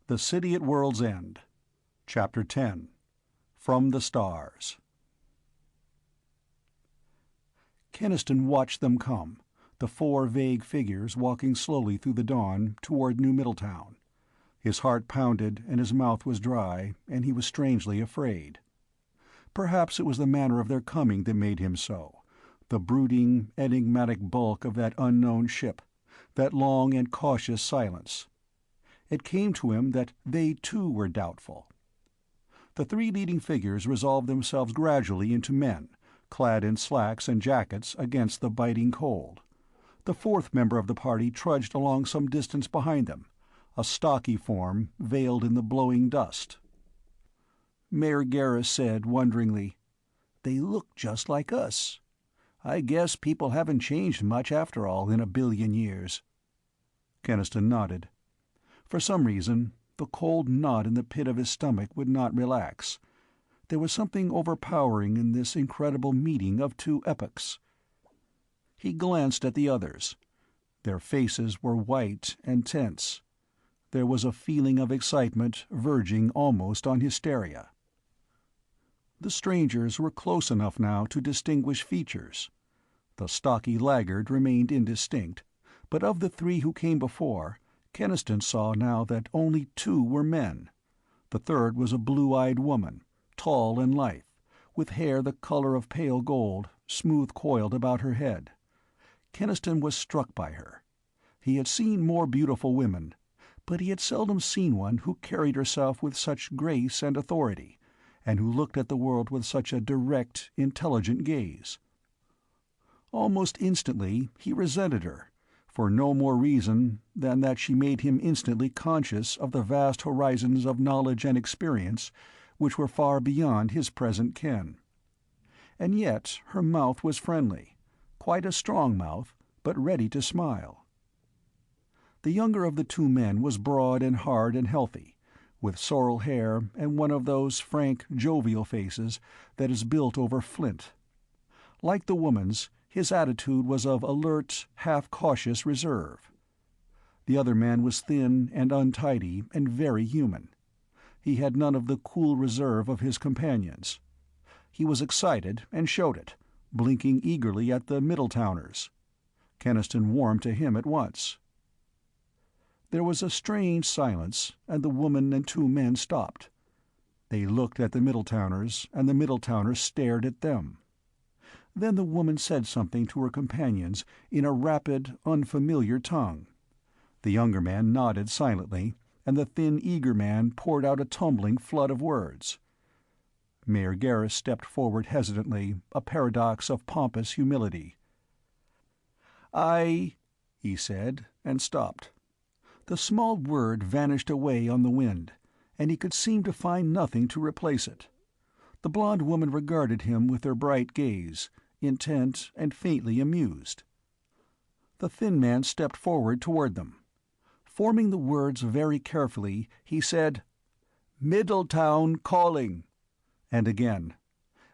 The City at World's End. Chapter 10. From the Stars. Keniston watched them come, the four vague figures walking slowly through the dawn toward New Middletown. His heart pounded and his mouth was dry, and he was strangely afraid. Perhaps it was the manner of their coming that made him so, the brooding, enigmatic bulk of that unknown ship, that long and cautious silence. It came to him that they too were doubtful. The three leading figures resolved themselves gradually into men, clad in slacks and jackets against the biting cold. The fourth member of the party trudged along some distance behind them, a stocky form veiled in the blowing dust. Mayor Garris said wonderingly, "They look just like us. I guess people haven't changed much after all in 1,000,000,000 years." Keniston nodded. For some reason, the cold knot in the pit of his stomach would not relax. There was something overpowering in this incredible meeting of two epochs. He glanced at the others. Their faces were white and tense. There was a feeling of excitement verging almost on hysteria. The strangers were close enough now to distinguish features. The stocky laggard remained indistinct, but of the three who came before, Keniston saw now that only two were men. The third was a blue-eyed woman, tall and lithe, with hair the color of pale gold, smooth coiled about her head. Keniston was struck by her. He had seen more beautiful women, but he had seldom seen one who carried herself with such grace and authority, and who looked at the world with such a direct, intelligent gaze. Almost instantly he resented her, for no more reason than that she made him instantly conscious of the vast horizons of knowledge and experience which were far beyond his present ken. And yet her mouth was friendly, quite a strong mouth, but ready to smile. The younger of the two men was broad and hard and healthy, with sorrel hair and one of those frank, jovial faces that is built over flint. Like the woman's, his attitude was of alert, half-cautious reserve. The other man was thin and untidy and very human. He had none of the cool reserve of his companions. He was excited and showed it, blinking eagerly at the Middletowners. Keniston warmed to him at once. There was a strange silence, and the woman and two men stopped. They looked at the Middletowners, and the Middletowners stared at them. Then the woman said something to her companions in a rapid, unfamiliar tongue. The younger man nodded silently, and the thin, eager man poured out a tumbling flood of words. Mayor Garris stepped forward hesitantly, a paradox of pompous humility. "I—" he said, and stopped. The small word vanished away on the wind, and he could seem to find nothing to replace it. The blonde woman regarded him with her bright gaze, intent and faintly amused. The thin man stepped forward toward them. Forming the words very carefully, he said, "Middletown calling," and again,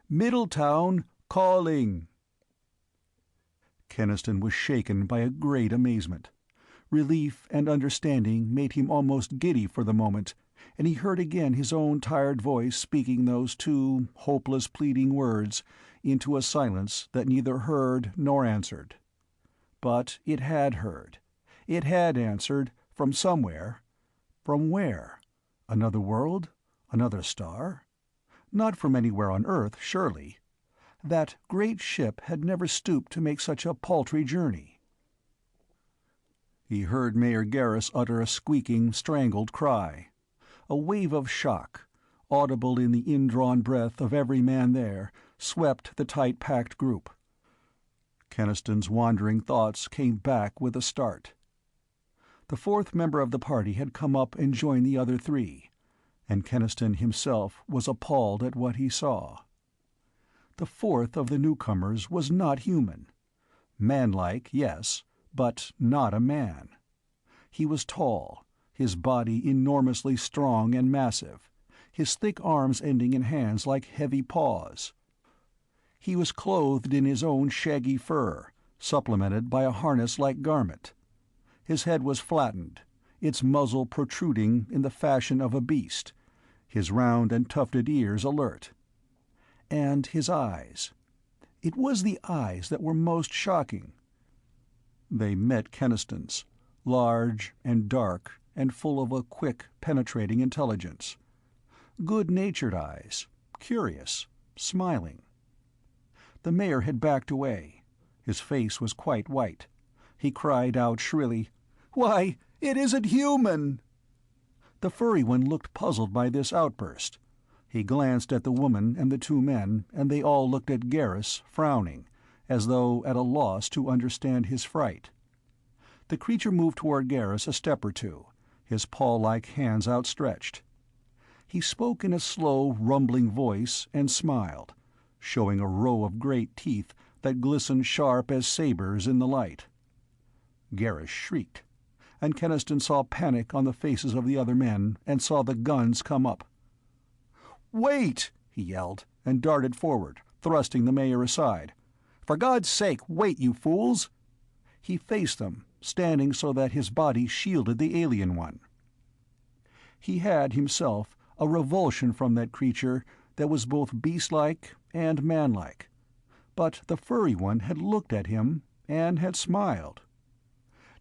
"Middletown calling." Keniston was shaken by a great amazement. Relief and understanding made him almost giddy for the moment, and he heard again his own tired voice speaking those two hopeless pleading words into a silence that neither heard nor answered. But it had heard. It had answered, from somewhere. From where? Another world? Another star? Not from anywhere on Earth, surely. That great ship had never stooped to make such a paltry journey. He heard Mayor Garris utter a squeaking, strangled cry. A wave of shock, audible in the indrawn breath of every man there, swept the tight-packed group. Keniston's wandering thoughts came back with a start. The fourth member of the party had come up and joined the other three, and Keniston himself was appalled at what he saw. The fourth of the newcomers was not human. Manlike, yes, but not a man. He was tall, his body enormously strong and massive, his thick arms ending in hands like heavy paws. He was clothed in his own shaggy fur, supplemented by a harness-like garment. His head was flattened. its muzzle protruding in the fashion of a beast, his round and tufted ears alert. And his eyes. It was the eyes that were most shocking. They met Keniston's, large and dark and full of a quick, penetrating intelligence. Good-natured eyes, curious, smiling. The mayor had backed away. His face was quite white. He cried out shrilly, "Why, it isn't human!" The furry one looked puzzled by this outburst. He glanced at the woman and the two men, and they all looked at Garrus, frowning, as though at a loss to understand his fright. The creature moved toward Garrus a step or two, his paw-like hands outstretched. He spoke in a slow, rumbling voice and smiled, showing a row of great teeth that glistened sharp as sabers in the light. Garrus shrieked, and Keniston saw panic on the faces of the other men and saw the guns come up. "Wait!" he yelled, and darted forward, thrusting the mayor aside. "For God's sake, wait, you fools!" He faced them, standing so that his body shielded the alien one. He had, himself, a revulsion from that creature that was both beast-like and man-like. But the furry one had looked at him and had smiled.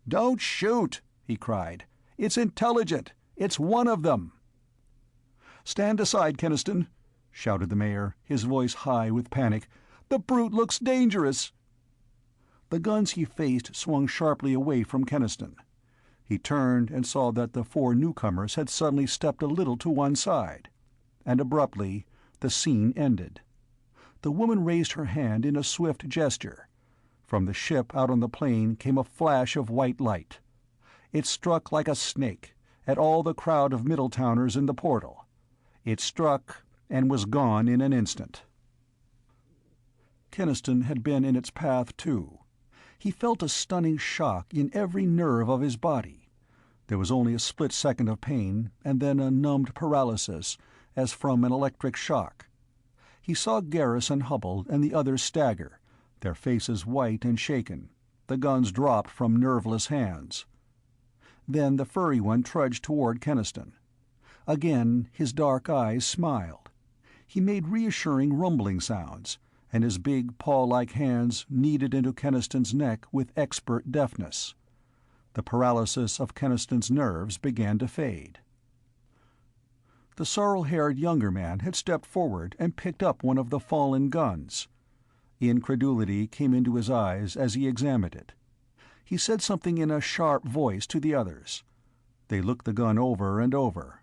"Don't shoot!" he cried. "It's intelligent! It's one of them!" "Stand aside, Keniston!" shouted the mayor, his voice high with panic. "The brute looks dangerous!" The guns he faced swung sharply away from Keniston. He turned and saw that the four newcomers had suddenly stepped a little to one side. And abruptly, the scene ended. The woman raised her hand in a swift gesture. From the ship out on the plain came a flash of white light. It struck like a snake at all the crowd of Middletowners in the portal. It struck and was gone in an instant. Keniston had been in its path, too. He felt a stunning shock in every nerve of his body. There was only a split second of pain, and then a numbed paralysis, as from an electric shock. He saw Garrus and Hubbell and the others stagger, their faces white and shaken. The guns dropped from nerveless hands. Then the furry one trudged toward Keniston. Again his dark eyes smiled. He made reassuring rumbling sounds, and his big paw-like hands kneaded into Keniston's neck with expert deftness. The paralysis of Keniston's nerves began to fade. The sorrel-haired younger man had stepped forward and picked up one of the fallen guns. Incredulity came into his eyes as he examined it. He said something in a sharp voice to the others. They looked the gun over and over.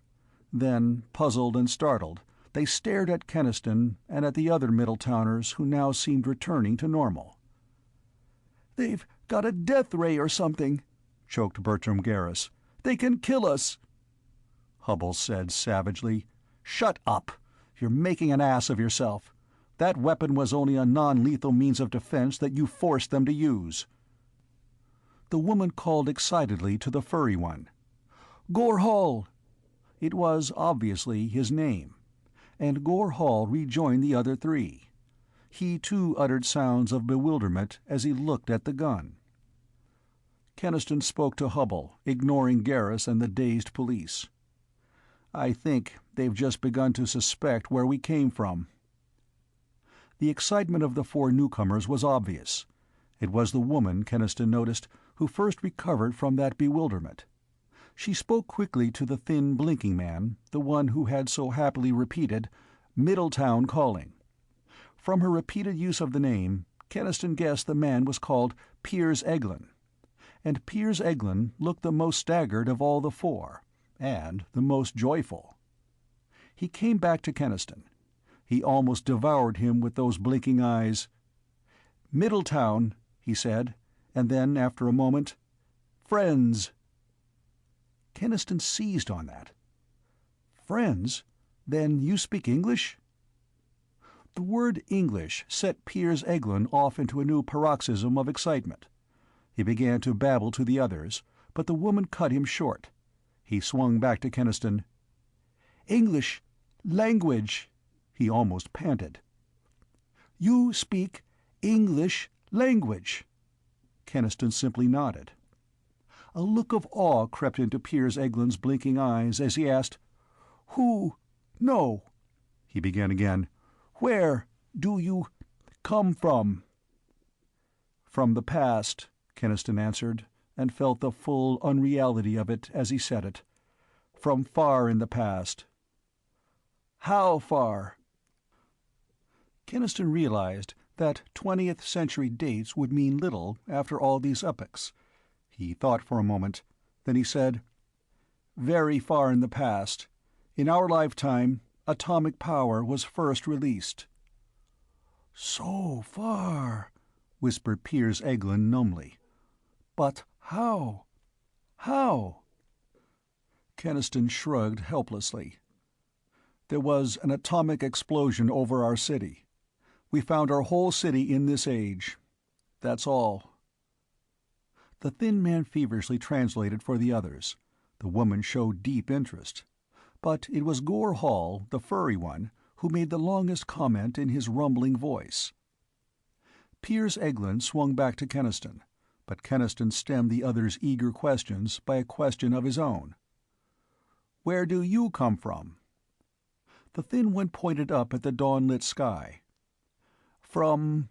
Then, puzzled and startled, they stared at Keniston and at the other Middletowners who now seemed returning to normal. "They've got a death ray or something," choked Bertram Garrus. "They can kill us." Hubbell said savagely, "Shut up! You're making an ass of yourself. That weapon was only a non-lethal means of defense that you forced them to use." The woman called excitedly to the furry one. "Gore Hall!" It was, obviously, his name. And Gore Hall rejoined the other three. He, too, uttered sounds of bewilderment as he looked at the gun. Keniston spoke to Hubbell, ignoring Garrus and the dazed police. "I think they've just begun to suspect where we came from." The excitement of the four newcomers was obvious. It was the woman, Keniston noticed, who first recovered from that bewilderment. She spoke quickly to the thin blinking man, the one who had so happily repeated, "Middletown calling." From her repeated use of the name, Keniston guessed the man was called Piers Eglin. And Piers Eglin looked the most staggered of all the four, and the most joyful. He came back to Keniston. He almost devoured him with those blinking eyes. "Middletown," he said, and then, after a moment, "Friends." Keniston seized on that. "Friends? Then you speak English?" The word English set Piers Eglin off into a new paroxysm of excitement. He began to babble to the others, but the woman cut him short. He swung back to Keniston. "English language," he almost panted. "You speak English language." Keniston simply nodded. A look of awe crept into Piers Eglin's blinking eyes as he asked, "Who? No," he began again. "Where do you come from?" "From the past," Keniston answered, and felt the full unreality of it as he said it. "From far in the past." "How far?" Keniston realized that 20th century dates would mean little after all these epochs. He thought for a moment. Then he said, "Very far in the past. In our lifetime, atomic power was first released." "So far," whispered Piers Eglin numbly. "But how? How?" Keniston shrugged helplessly. "There was an atomic explosion over our city. We found our whole city in this age. That's all." The thin man feverishly translated for the others. The woman showed deep interest. But it was Gore Hall, the furry one, who made the longest comment in his rumbling voice. Piers Eglin swung back to Keniston, but Keniston stemmed the other's eager questions by a question of his own. "Where do you come from?" The thin one pointed up at the dawn-lit sky. "From—"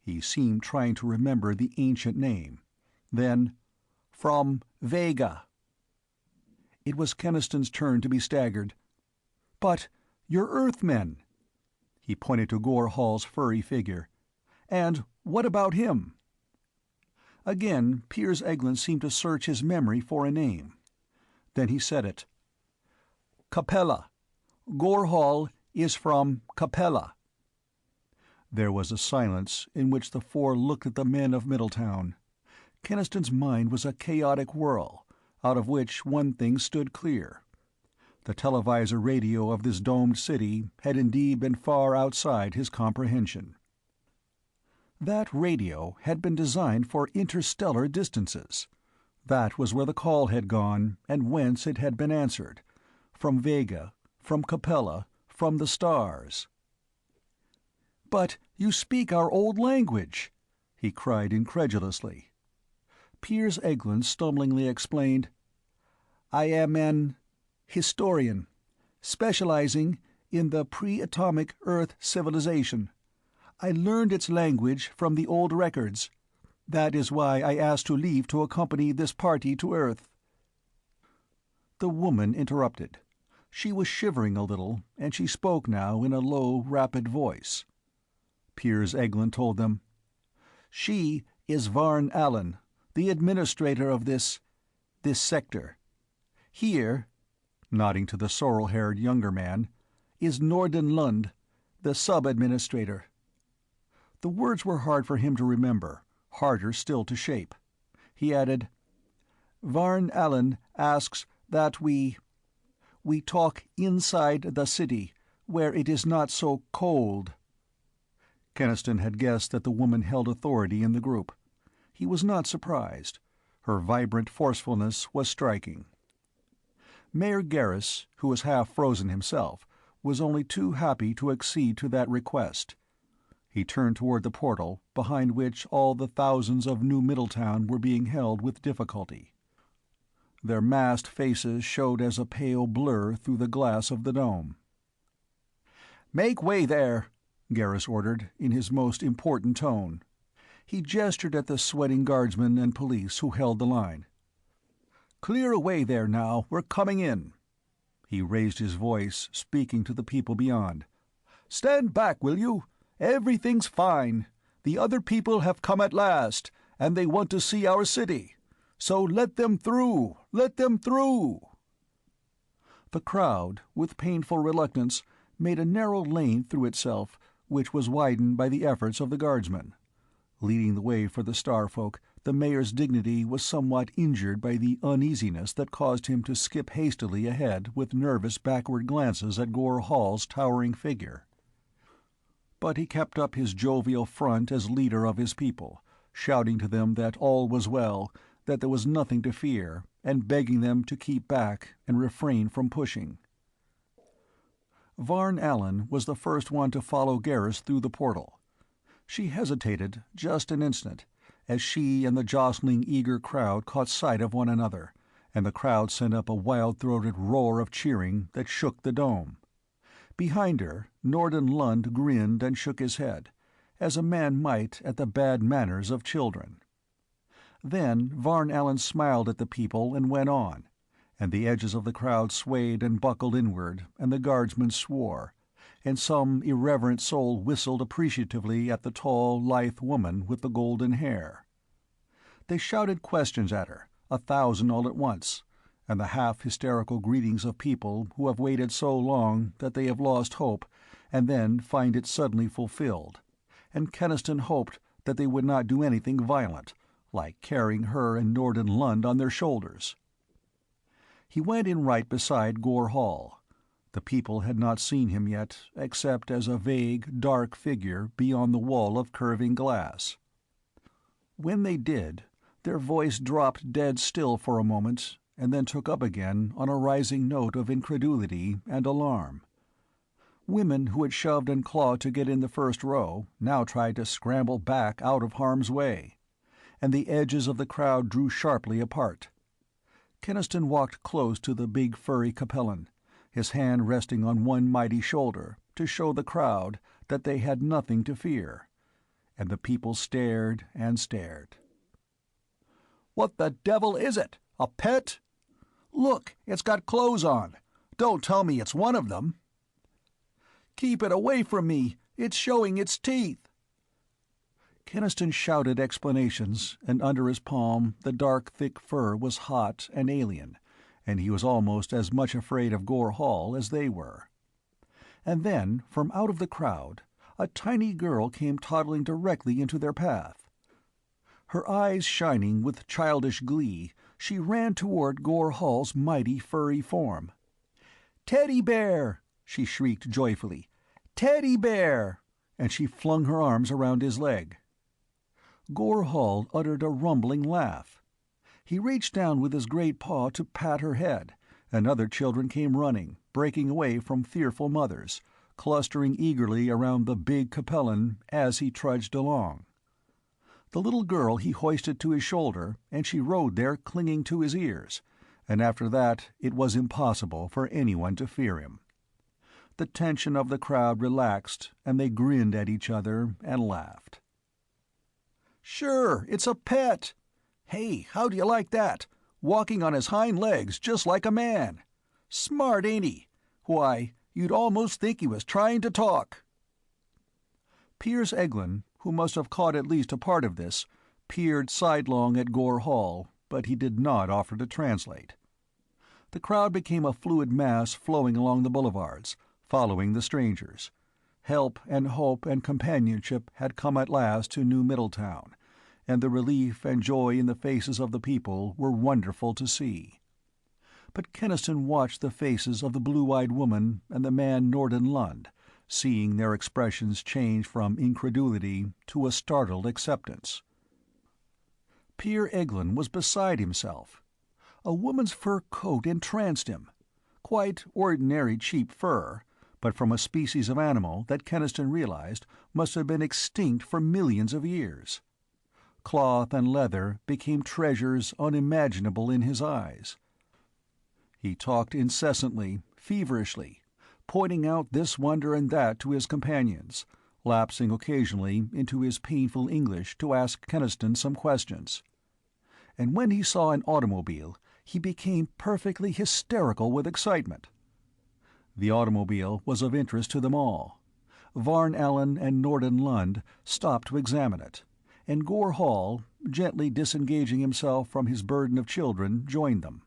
He seemed trying to remember the ancient name. Then, "From Vega." It was Keniston's turn to be staggered. "But you're Earthmen!" He pointed to Gore Hall's furry figure. "And what about him?" Again Piers Eglin seemed to search his memory for a name. Then he said it. "Capella. Gore Hall is from Capella." There was a silence in which the four looked at the men of Middletown. Keniston's mind was a chaotic whirl, out of which one thing stood clear. The televisor radio of this domed city had indeed been far outside his comprehension. That radio had been designed for interstellar distances. That was where the call had gone, and whence it had been answered. From Vega, from Capella, from the stars. "But you speak our old language!" he cried incredulously. Piers Eglin stumblingly explained, "I am an historian, specializing in the pre-atomic Earth civilization. I learned its language from the old records. That is why I asked to leave to accompany this party to Earth." The woman interrupted. She was shivering a little, and she spoke now in a low, rapid voice. Piers Eglin told them, "She is Varn Allen, the administrator of this sector. Here," nodding to the sorrel-haired younger man, "is Norden Lund, the sub-administrator." The words were hard for him to remember, harder still to shape. He added, "Varn Allen asks that we talk inside the city, where it is not so cold." Keniston had guessed that the woman held authority in the group. He was not surprised. Her vibrant forcefulness was striking. Mayor Garris, who was half frozen himself, was only too happy to accede to that request. He turned toward the portal, behind which all the thousands of New Middletown were being held with difficulty. Their masked faces showed as a pale blur through the glass of the dome. "Make way there!" Garris ordered, in his most important tone. He gestured at the sweating guardsmen and police who held the line. "Clear away there now, we're coming in." He raised his voice, speaking to the people beyond. "Stand back, will you? Everything's fine. The other people have come at last, and they want to see our city. So let them through! Let them through!" The crowd, with painful reluctance, made a narrow lane through itself, which was widened by the efforts of the guardsmen. Leading the way for the Starfolk, the mayor's dignity was somewhat injured by the uneasiness that caused him to skip hastily ahead with nervous backward glances at Gore Hall's towering figure. But he kept up his jovial front as leader of his people, shouting to them that all was well, that there was nothing to fear, and begging them to keep back and refrain from pushing. Varn Allen was the first one to follow Garris through the portal. She hesitated just an instant, as she and the jostling eager crowd caught sight of one another, and the crowd sent up a wild-throated roar of cheering that shook the dome. Behind her, Norden Lund grinned and shook his head, as a man might at the bad manners of children. Then Varn Allen smiled at the people and went on, and the edges of the crowd swayed and buckled inward, and the guardsmen swore, and some irreverent soul whistled appreciatively at the tall, lithe woman with the golden hair. They shouted questions at her, 1,000 all at once, and the half-hysterical greetings of people who have waited so long that they have lost hope and then find it suddenly fulfilled, and Keniston hoped that they would not do anything violent, like carrying her and Norden Lund on their shoulders. He went in right beside Gore Hall. The people had not seen him yet, except as a vague, dark figure beyond the wall of curving glass. When they did, their voice dropped dead still for a moment, and then took up again on a rising note of incredulity and alarm. Women who had shoved and clawed to get in the first row now tried to scramble back out of harm's way, and the edges of the crowd drew sharply apart. Keniston walked close to the big furry Capellan, his hand resting on one mighty shoulder to show the crowd that they had nothing to fear, and the people stared and stared. "What the devil is it? A pet? Look, it's got clothes on. Don't tell me it's one of them." "Keep it away from me! It's showing its teeth!" Keniston shouted explanations, and under his palm the dark, thick fur was hot and alien, and he was almost as much afraid of Gore Hall as they were. And then, from out of the crowd, a tiny girl came toddling directly into their path. Her eyes shining with childish glee, she ran toward Gore Hall's mighty furry form. "Teddy bear!" she shrieked joyfully. "Teddy bear!" And she flung her arms around his leg. Gore Hall uttered a rumbling laugh. He reached down with his great paw to pat her head, and other children came running, breaking away from fearful mothers, clustering eagerly around the big Capellan as he trudged along. The little girl he hoisted to his shoulder, and she rode there clinging to his ears, and after that it was impossible for anyone to fear him. The tension of the crowd relaxed, and they grinned at each other and laughed. "Sure, it's a pet! Hey, how do you like that? Walking on his hind legs just like a man. Smart, ain't he? Why, you'd almost think he was trying to talk." Piers Eglin, who must have caught at least a part of this, peered sidelong at Gore Hall, but he did not offer to translate. The crowd became a fluid mass flowing along the boulevards, following the strangers. Help and hope and companionship had come at last to New Middletown, and the relief and joy in the faces of the people were wonderful to see. But Keniston watched the faces of the blue-eyed woman and the man Norden Lund, seeing their expressions change from incredulity to a startled acceptance. Piers Eglin was beside himself. A woman's fur coat entranced him. Quite ordinary cheap fur, but from a species of animal that Keniston realized must have been extinct for millions of years. Cloth and leather became treasures unimaginable in his eyes. He talked incessantly, feverishly, pointing out this wonder and that to his companions, lapsing occasionally into his painful English to ask Keniston some questions. And when he saw an automobile, he became perfectly hysterical with excitement. The automobile was of interest to them all. Varn Allen and Norden Lund stopped to examine it, and Gore Hall, gently disengaging himself from his burden of children, joined them.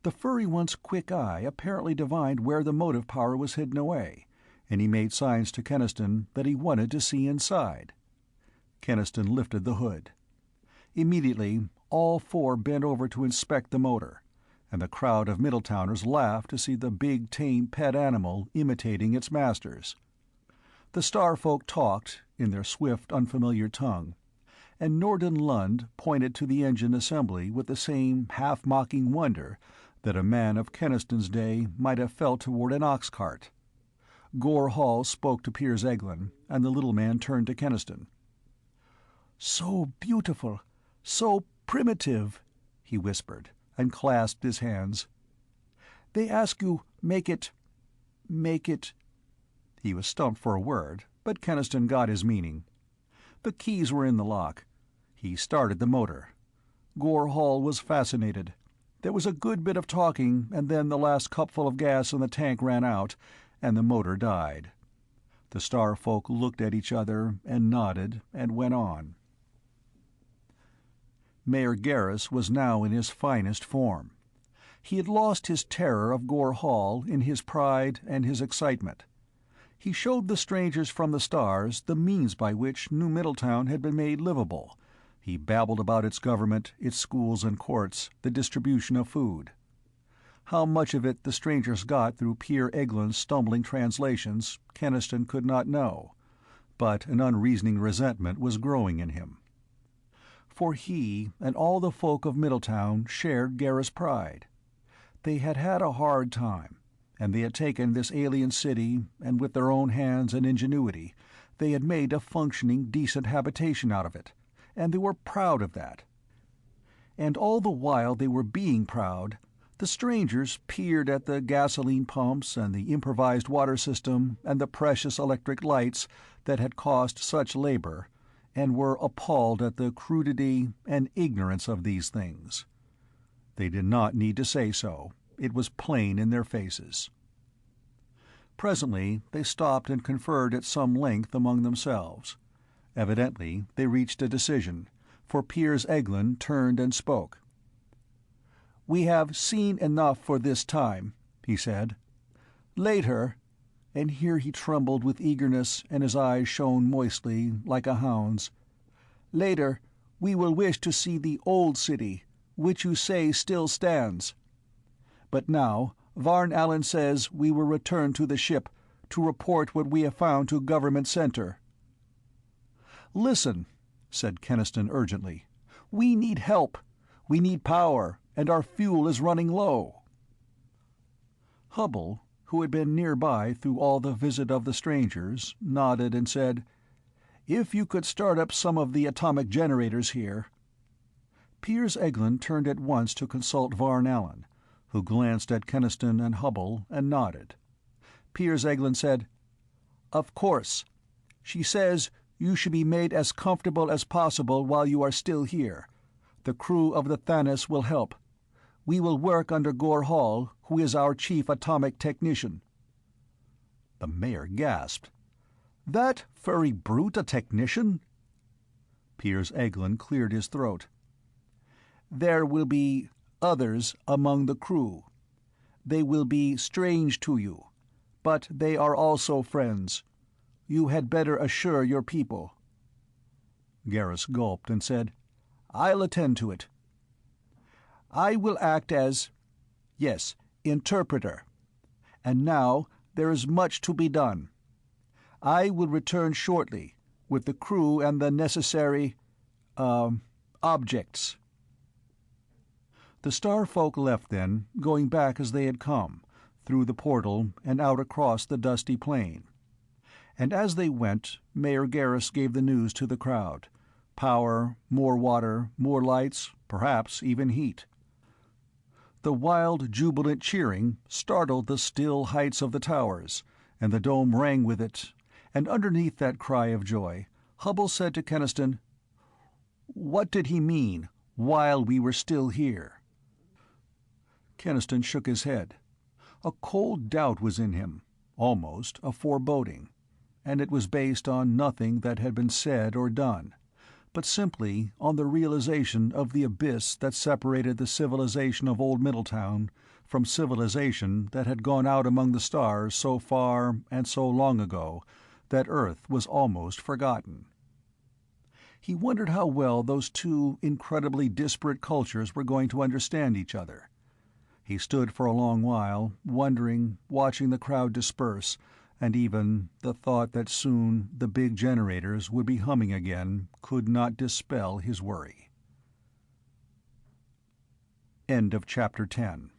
The furry one's quick eye apparently divined where the motive power was hidden away, and he made signs to Keniston that he wanted to see inside. Keniston lifted the hood. Immediately, all four bent over to inspect the motor, and the crowd of Middletowners laughed to see the big, tame pet animal imitating its masters. The starfolk talked, in their swift, unfamiliar tongue, and Norden Lund pointed to the engine assembly with the same half-mocking wonder that a man of Keniston's day might have felt toward an ox-cart. Gore Hall spoke to Piers Eglin, and the little man turned to Keniston. "So beautiful, so primitive," he whispered, and clasped his hands. "They ask you make it—" He was stumped for a word, but Keniston got his meaning. The keys were in the lock. He started the motor. Gore Hall was fascinated. There was a good bit of talking, and then the last cupful of gas in the tank ran out, and the motor died. The Star folk looked at each other and nodded and went on. Mayor Garrus was now in his finest form. He had lost his terror of Gore Hall in his pride and his excitement. He showed the strangers from the stars the means by which New Middletown had been made livable. He babbled about its government, its schools and courts, the distribution of food. How much of it the strangers got through Peer Eglin's stumbling translations, Keniston could not know, but an unreasoning resentment was growing in him. For he and all the folk of Middletown shared Garrus' pride. They had had a hard time, and they had taken this alien city, and with their own hands and ingenuity, they had made a functioning, decent habitation out of it, and they were proud of that. And all the while they were being proud, the strangers peered at the gasoline pumps and the improvised water system and the precious electric lights that had cost such labor, and were appalled at the crudity and ignorance of these things. They did not need to say so. It was plain in their faces. Presently they stopped and conferred at some length among themselves. Evidently they reached a decision, for Piers Eglin turned and spoke. "We have seen enough for this time," he said. "Later," and here he trembled with eagerness and his eyes shone moistly, like a hound's, "later we will wish to see the old city, which you say still stands. But now Varn Allen says we will return to the ship to report what we have found to Government Center." "Listen," said Keniston urgently. "We need help. We need power, and our fuel is running low." Hubble, who had been nearby through all the visit of the strangers, nodded and said, "If you could start up some of the atomic generators here." Piers Eglin turned at once to consult Varn Allen, who glanced at Keniston and Hubble and nodded. Piers Eglin said, "Of course. She says you should be made as comfortable as possible while you are still here. The crew of the Thanos will help. We will work under Gore Hall, who is our chief atomic technician." The mayor gasped. "That furry brute a technician?" Piers Eglin cleared his throat. "There will be others among the crew. They will be strange to you, but they are also friends. You had better assure your people." Garrus gulped and said, "I'll attend to it. I will act as, yes, interpreter. And now there is much to be done. I will return shortly, with the crew and the necessary, objects." The Star folk left then, going back as they had come, through the portal and out across the dusty plain. And as they went, Mayor Garrus gave the news to the crowd. Power, more water, more lights, perhaps even heat. The wild, jubilant cheering startled the still heights of the towers, and the dome rang with it, and underneath that cry of joy, Hubble said to Keniston, "What did he mean, 'while we were still here'?" Keniston shook his head. A cold doubt was in him, almost a foreboding, and it was based on nothing that had been said or done, but simply on the realization of the abyss that separated the civilization of old Middletown from civilization that had gone out among the stars so far and so long ago that Earth was almost forgotten. He wondered how well those two incredibly disparate cultures were going to understand each other. He stood for a long while, wondering, watching the crowd disperse, and even the thought that soon the big generators would be humming again could not dispel his worry. End of Chapter 10.